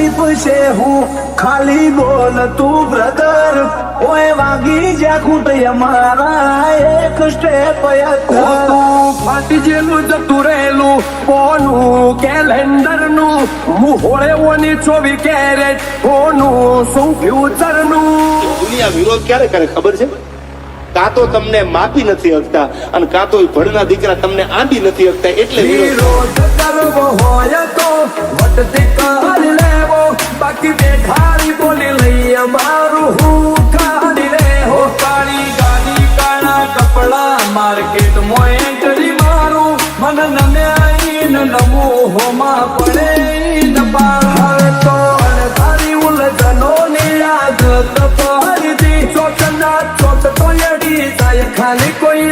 તકલીફ છે હું ખાલી બોલ તું બ્રધર ઓય વાગી જા ખૂટે અમારા એક સ્ટેપ તું ફાટી જેલું જતું રહેલું કોનું કેલેન્ડર નું મુહોળે ઓની 24 કેરેટ કોનું શું ફ્યુચર નું દુનિયા વિરોધ ક્યારે કરે ખબર છે? કાં તો તમને માપી નથી શકતા અને કાં તો ભણના દીકરા તમને આંબી નથી શકતા એટલે વિરોધ. વિરોધ કરવો હોય તો વટતી કરી લેવો બાકી બેઠાડી બોલી લઈ અમારું હું કાઢી રે હો કાળી ગાડી કાળા કપડા માર્કેટ મોય એન્ટ્રી મારું મન નમે આઈને નમું હોમાં પડે ન પાર તો તારી ઉલઝનો ની આદત પડી ચોટ ના ચોટ તો એડી જાય ખાલી કોઈ